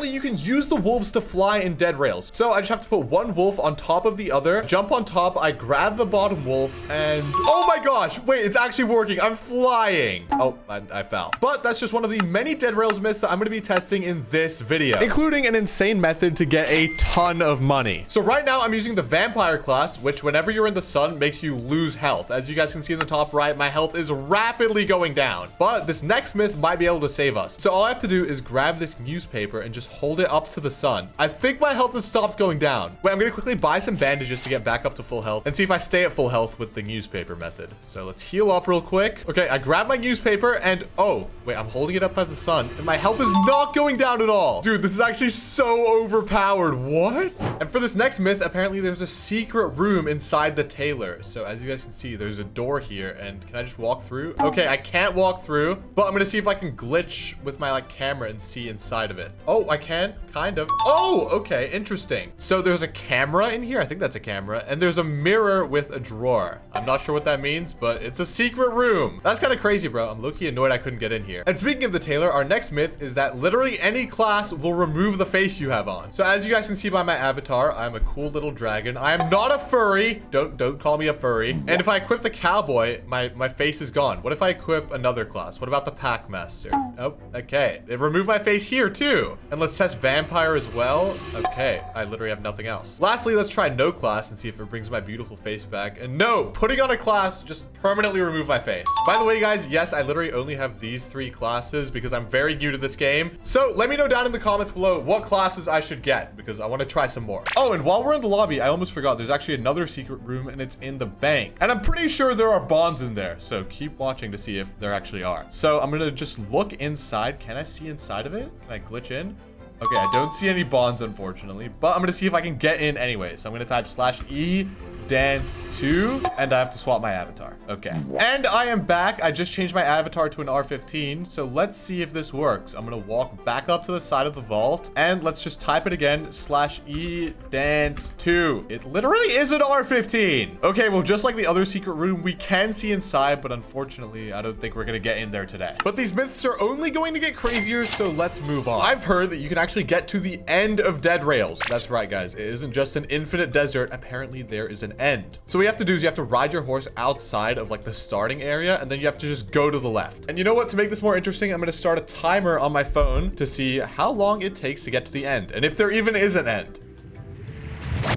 apparently you can use the wolves to fly in Dead Rails. So I just have to put one wolf on top of the other, jump on top, I grab the bottom wolf, and oh my gosh, wait, it's actually working. I'm flying. Oh, I fell. But that's just one of the many Dead Rails myths that I'm going to be testing in this video, including an insane method to get a ton of money. So right now I'm using the vampire class, which whenever you're in the sun makes you lose health. As you guys can see in the top right, my health is rapidly going down, but this next myth might be able to save us. So all I have to do is grab this newspaper and just hold it up to the sun. I think my health has stopped going down. Wait, I'm going to quickly buy some bandages to get back up to full health and see if I stay at full health with the newspaper method. So let's heal up real quick. Okay, I grab my newspaper and oh, wait, I'm holding it up by the sun and my health is not going down at all. Dude, this is actually so overpowered. What? And for this next myth, apparently there's a secret room inside the tailor. So as you guys can see, there's a door here, and can I just walk through? Okay, I can't walk through, but I'm gonna see if I can glitch with my like camera and see inside of it. Oh, I can, kind of. Oh, okay, interesting. So there's a camera in here. I think that's a camera, and there's a mirror with a drawer. I'm not sure what that means, but it's a secret room. That's kind of crazy, bro. I'm low-key annoyed I couldn't get in here. And speaking of the tailor, our next myth is that literally any class will remove the face you have on. So as you guys can see by my avatar, I'm a cool little dragon. I am not a furry. Don't call me a furry. And if I equip the cowboy, my face is gone. What if I equip another class? What about the packmaster? Oh, okay. They removed my face here too. And let's test vampire as well. Okay, I literally have nothing else. Lastly, let's try no class and see if it brings my beautiful face back. And no, putting on a class just permanently remove my face. By the way, guys, yes, I literally only have these 3 classes because I'm very new to this game. So let me know down in the comments below what classes I should get because I want to try some more. Oh, and while we're in the lobby, I almost forgot there's actually another secret room and it's in the bank. And I'm pretty sure there are bonds in there. So keep watching to see if there actually are. So I'm going to just look inside. Can I see inside of it? Can I glitch in? Okay, I don't see any bonds, unfortunately, but I'm going to see if I can get in anyway. So I'm going to type /E dance 2 and I have to swap my avatar. Okay, and I am back. I just changed my avatar to an R15, so let's see if this works. I'm gonna walk back up to the side of the vault and let's just type it again, /E dance 2. It literally is an R15. Okay, well, just like the other secret room, we can see inside, but unfortunately I don't think we're gonna get in there today. But these myths are only going to get crazier, so let's move on. I've heard that you can actually get to the end of Dead Rails. That's right, guys, it isn't just an infinite desert. Apparently there is an end. So what you have to do is you have to ride your horse outside of like the starting area, and then you have to just go to the left. And you know what, to make this more interesting, I'm going to start a timer on my phone to see how long it takes to get to the end, and if there even is an end.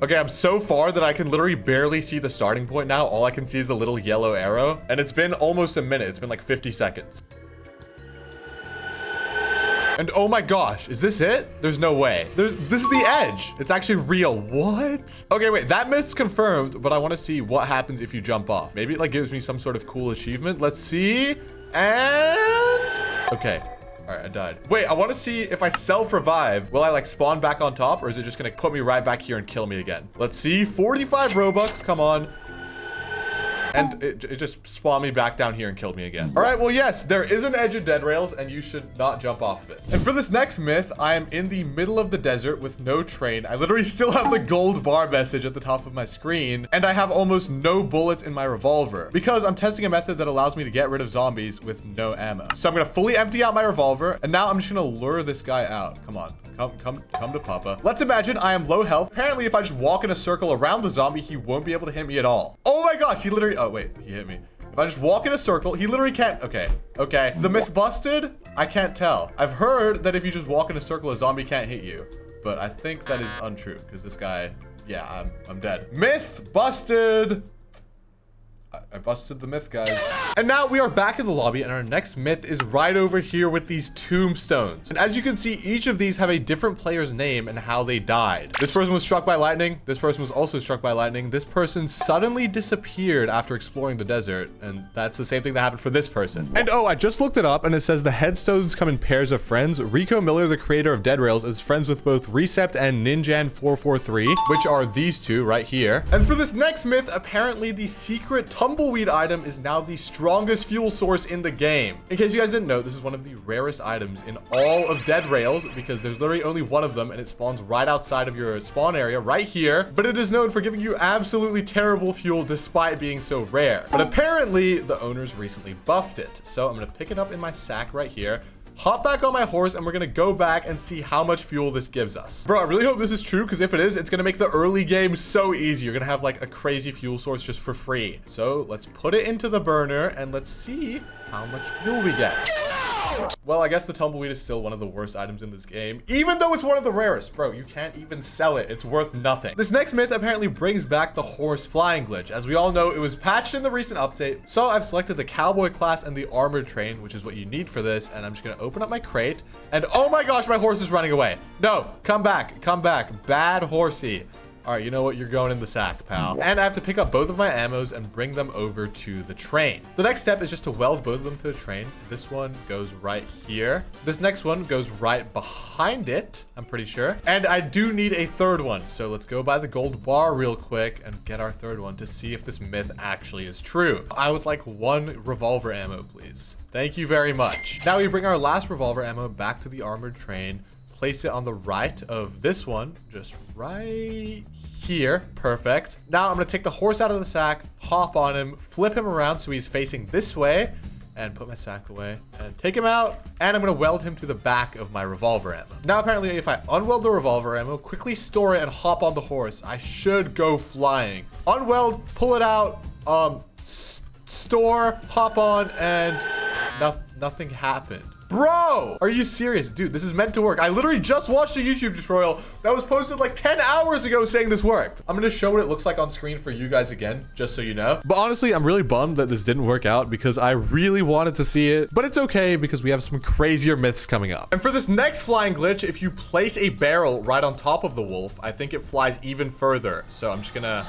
Okay, I'm so far that I can literally barely see the starting point now. All I can see is a little yellow arrow, and it's been almost a minute. It's been like 50 seconds. And oh my gosh, is this it? There's no way. This is the edge. It's actually real. What? Okay, wait, that myth's confirmed, but I want to see what happens if you jump off. Maybe it like gives me some sort of cool achievement. Let's see. And okay. All right, I died. Wait, I want to see if I self-revive. Will I like spawn back on top, or is it just going to put me right back here and kill me again? Let's see. 45 Robux. Come on. And it just spawned me back down here and killed me again. All right, well, yes, there is an edge of Dead Rails, and you should not jump off of it. And for this next myth, I am in the middle of the desert with no train. I literally still have the gold bar message at the top of my screen, and I have almost no bullets in my revolver because I'm testing a method that allows me to get rid of zombies with no ammo. So I'm gonna fully empty out my revolver, and now I'm just gonna lure this guy out. Come on. Come to Papa. Let's imagine I am low health. Apparently, if I just walk in a circle around the zombie, he won't be able to hit me at all. Oh my gosh, he literally... Oh, wait, he hit me. If I just walk in a circle, he literally can't... Okay. The myth busted? I can't tell. I've heard that if you just walk in a circle, a zombie can't hit you. But I think that is untrue, because this guy... Yeah, I'm dead. Myth busted! I busted the myth, guys. And now we are back in the lobby, and our next myth is right over here with these tombstones. And as you can see, each of these have a different player's name and how they died. This person was struck by lightning. This person was also struck by lightning. This person suddenly disappeared after exploring the desert, and that's the same thing that happened for this person. And oh, I just looked it up, and it says the headstones come in pairs of friends. Rico Miller, the creator of Dead Rails, is friends with both Recept and Ninjan443, which are these two right here. And for this next myth, apparently the secret Tumbleweed item is now the strongest fuel source in the game. In case you guys didn't know, this is one of the rarest items in all of Dead Rails because there's literally only one of them, and it spawns right outside of your spawn area right here. But it is known for giving you absolutely terrible fuel despite being so rare. But apparently the owners recently buffed it. So I'm going to pick it up in my sack right here. hop back on my horse, and we're gonna go back and see how much fuel this gives us. Bro, I really hope this is true, because if it is, it's gonna make the early game so easy. You're gonna have like a crazy fuel source just for free. So let's put it into the burner and let's see how much fuel we get. Well, I guess the tumbleweed is still one of the worst items in this game, even though it's one of the rarest. Bro, you can't even sell it. It's worth nothing. This next myth apparently brings back the horse flying glitch. As we all know, it was patched in the recent update. So I've selected the cowboy class and the armored train, which is what you need for this. And I'm just going to open up my crate. And oh my gosh, my horse is running away. No, come back. Come back. Bad horsey. All right, you know what? You're going in the sack, pal. And I have to pick up both of my ammos and bring them over to the train. The next step is just to weld both of them to the train. This one goes right here. This next one goes right behind it, I'm pretty sure. And I do need a third one. So let's go by the gold bar real quick and get our third one to see if this myth actually is true. I would like 1 revolver ammo, please. Thank you very much. Now we bring our last revolver ammo back to the armored train. Place it on the right of this one, just right here. Perfect. Now I'm going to take the horse out of the sack, hop on him, flip him around so he's facing this way, and put my sack away and take him out. And I'm going to weld him to the back of my revolver ammo. Now, apparently, if I unweld the revolver ammo, quickly store it and hop on the horse, I should go flying. Unweld, pull it out, store, hop on, and nothing happened. Bro, are you serious? Dude, this is meant to work. I literally just watched a YouTube tutorial that was posted like 10 hours ago saying this worked. I'm going to show what it looks like on screen for you guys again, just so you know. But honestly, I'm really bummed that this didn't work out because I really wanted to see it. But it's okay because we have some crazier myths coming up. And for this next flying glitch, if you place a barrel right on top of the wolf, I think it flies even further. So I'm just going to...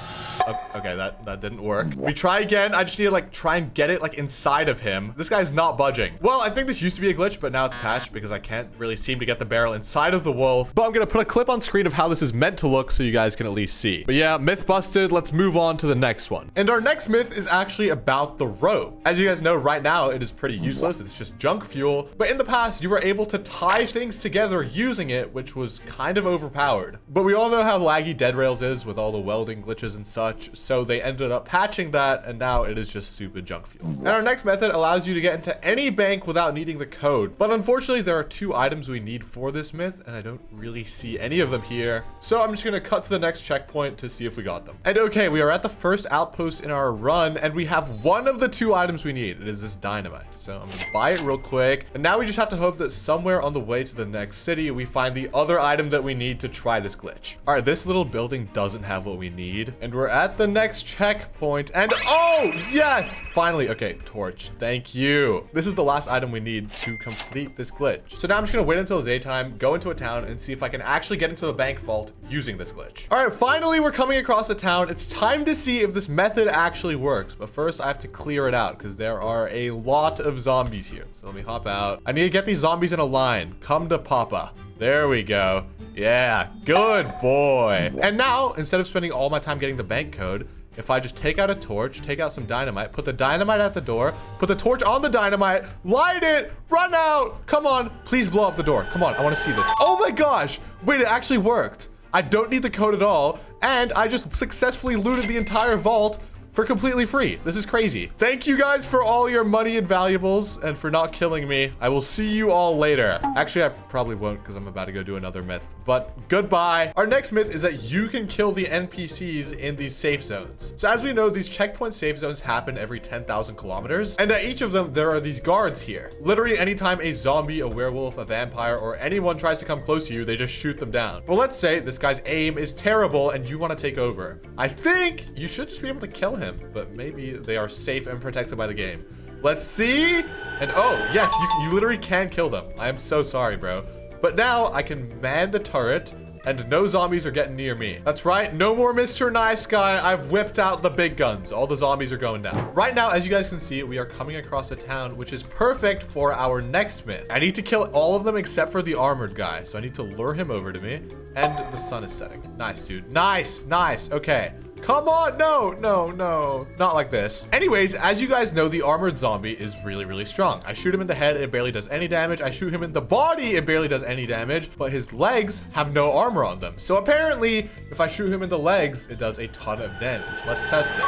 Okay, that didn't work. We try again. I just need to like try and get it like inside of him. This guy's not budging. Well, I think this used to be a glitch, but now it's patched because I can't really seem to get the barrel inside of the wolf. But I'm going to put a clip on screen of how this is meant to look so you guys can at least see. But yeah, myth busted. Let's move on to the next one. And our next myth is actually about the rope. As you guys know, right now it is pretty useless. It's just junk fuel. But in the past, you were able to tie things together using it, which was kind of overpowered. But we all know how laggy Dead Rails is with all the welding glitches and such. So they ended up patching that, and now it is just stupid junk fuel. And our next method allows you to get into any bank without needing the code. But unfortunately, there are 2 items we need for this myth, and I don't really see any of them here. So I'm just going to cut to the next checkpoint to see if we got them. And okay, we are at the first outpost in our run, and we have one of the 2 items we need. It is this dynamite. So I'm going to buy it real quick. And now we just have to hope that somewhere on the way to the next city, we find the other item that we need to try this glitch. All right, this little building doesn't have what we need. And we're at the next checkpoint. And oh, yes, finally. Okay, torch. Thank you. This is the last item we need to complete this glitch. So now I'm just going to wait until the daytime, go into a town, and see if I can actually get into the bank vault using this glitch. All right, finally, we're coming across a town. It's time to see if this method actually works. But first, I have to clear it out because there are a lot of zombies here. So let me hop out. I need to get these zombies in a line. Come to Papa. There we go. Yeah, good boy. And now, instead of spending all my time getting the bank code, if I just take out a torch, take out some dynamite, put the dynamite at the door, put the torch on the dynamite, light it, run out. Come on, please blow up the door. Come on, I want to see this. Oh my gosh. Wait, it actually worked. I don't need the code at all. And I just successfully looted the entire vault for completely free. This is crazy. Thank you guys for all your money and valuables and for not killing me. I will see you all later. Actually, I probably won't because I'm about to go do another myth, but goodbye. Our next myth is that you can kill the NPCs in these safe zones. So as we know, these checkpoint safe zones happen every 10,000 kilometers. And at each of them, there are these guards here. Literally anytime a zombie, a werewolf, a vampire, or anyone tries to come close to you, they just shoot them down. But let's say this guy's aim is terrible and you want to take over. I think you should just be able to kill him, but maybe they are safe and protected by the game. Let's see. And oh, yes, you literally can kill them. I am so sorry, bro. But now I can man the turret and no zombies are getting near me. That's right. No more Mr. Nice Guy. I've whipped out the big guns. All the zombies are going down. Right now, as you guys can see, we are coming across a town, which is perfect for our next myth. I need to kill all of them except for the armored guy. So I need to lure him over to me. And the sun is setting. Nice, dude. Nice, nice. Okay. Come on. No, no, no. Not like this. Anyways, as you guys know, the armored zombie is really, really strong. I shoot him in the head, it barely does any damage. I shoot him in the body, it barely does any damage. But his legs have no armor on them. So apparently, if I shoot him in the legs, it does a ton of damage. Let's test this.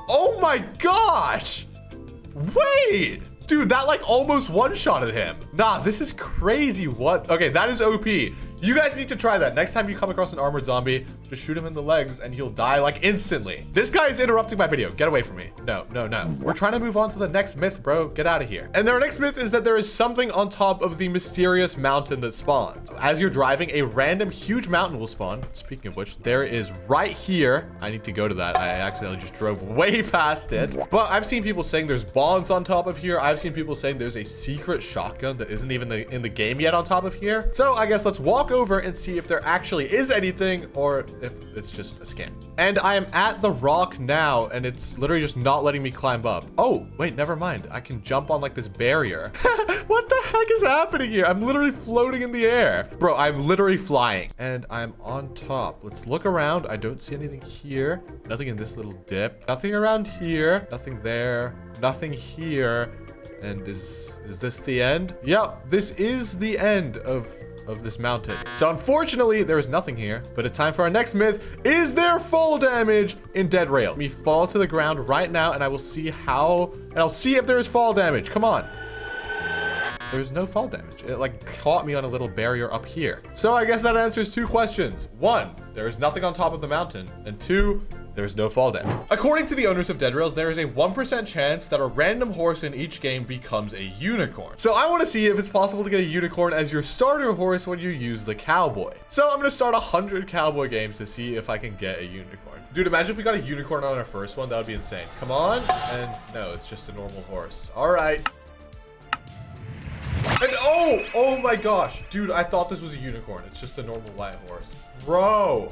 Oh my gosh. Wait. Dude, that like almost one-shotted him. Nah, this is crazy. What? Okay, that is OP. You guys need to try that. Next time you come across an armored zombie, just shoot him in the legs and he'll die like instantly. This guy is interrupting my video. Get away from me. No, no, no. We're trying to move on to the next myth, bro. Get out of here. And our next myth is that there is something on top of the mysterious mountain that spawns. As you're driving, a random huge mountain will spawn. Speaking of which, there is right here. I need to go to that. I accidentally just drove way past it. But I've seen people saying there's bombs on top of here. I've seen people saying there's a secret shotgun that isn't even in the game yet on top of here. So I guess let's walk over and see if there actually is anything or if it's just a scam. And I am at the rock now and it's literally just not letting me climb up. Oh, wait, never mind. I can jump on like this barrier. What the heck is happening here? I'm literally floating in the air. Bro, I'm literally flying and I'm on top. Let's look around. I don't see anything here. Nothing in this little dip. Nothing around here. Nothing there. Nothing here. And is this the end? Yep, this is the end of this mountain. So unfortunately, there is nothing here, but it's time for our next myth. Is there fall damage in Dead Rail? Let me fall to the ground right now and I will see how, and I'll see if there is fall damage. Come on. There's no fall damage. It like caught me on a little barrier up here. So I guess that answers two questions. One, there is nothing on top of the mountain. And two, there's no fall damage. According to the owners of Dead Rails, there is a 1% chance that a random horse in each game becomes a unicorn. So I want to see if it's possible to get a unicorn as your starter horse when you use the cowboy. So I'm going to start 100 cowboy games to see if I can get a unicorn. Dude, imagine if we got a unicorn on our first one. That would be insane. Come on. And no, it's just a normal horse. All right. And oh my gosh. Dude, I thought this was a unicorn. It's just a normal white horse. Bro,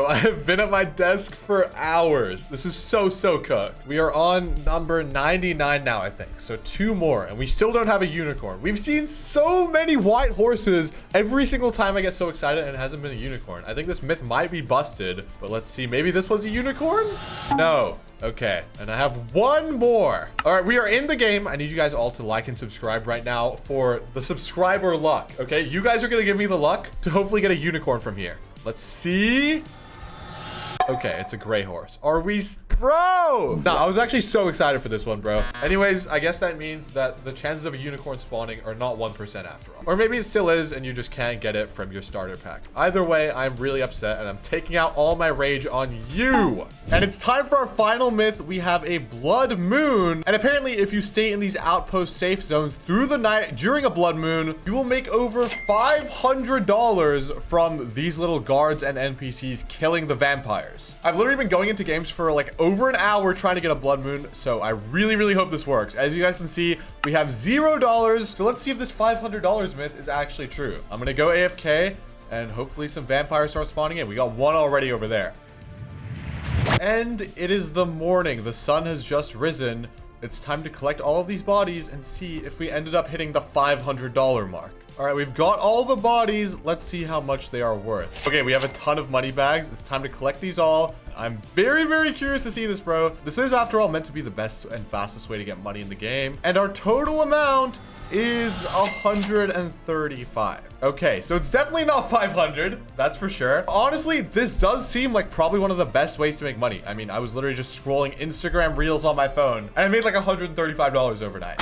I have been at my desk for hours. This is so cooked. We are on number 99 now, I think. So 2 more, and we still don't have a unicorn. We've seen so many white horses. Every single time I get so excited and it hasn't been a unicorn. I think this myth might be busted, but let's see. Maybe this one's a unicorn? No. Okay, and I have 1 more. All right, we are in the game. I need you guys all to like and subscribe right now for the subscriber luck, okay? You guys are gonna give me the luck to hopefully get a unicorn from here. Let's see. Okay, it's a gray horse. Are we... Bro! No, I was actually so excited for this one, bro. Anyways, I guess that means that the chances of a unicorn spawning are not 1% after all. Or maybe it still is and you just can't get it from your starter pack. Either way, I'm really upset and I'm taking out all my rage on you. And it's time for our final myth. We have a blood moon. And apparently, if you stay in these outpost safe zones through the night during a blood moon, you will make over $500 from these little guards and NPCs killing the vampires. I've literally been going into games for like over an hour trying to get a blood moon, so I really hope this works. As you guys can see, we have $0, so let's see if this $500 myth is actually true. I'm gonna go AFK and hopefully some vampires start spawning in. We got 1 already over there. And it is the morning. The sun has just risen. It's time to collect all of these bodies and see if we ended up hitting the $500 mark. All right, we've got all the bodies. Let's see how much they are worth. Okay, we have a ton of money bags. It's time to collect these all. I'm very curious to see this, bro. This is, after all, meant to be the best and fastest way to get money in the game. And our total amount is 135. Okay, so it's definitely not 500. That's for sure. Honestly, this does seem like probably one of the best ways to make money. I mean, I was literally just scrolling Instagram reels on my phone and I made like $135 overnight.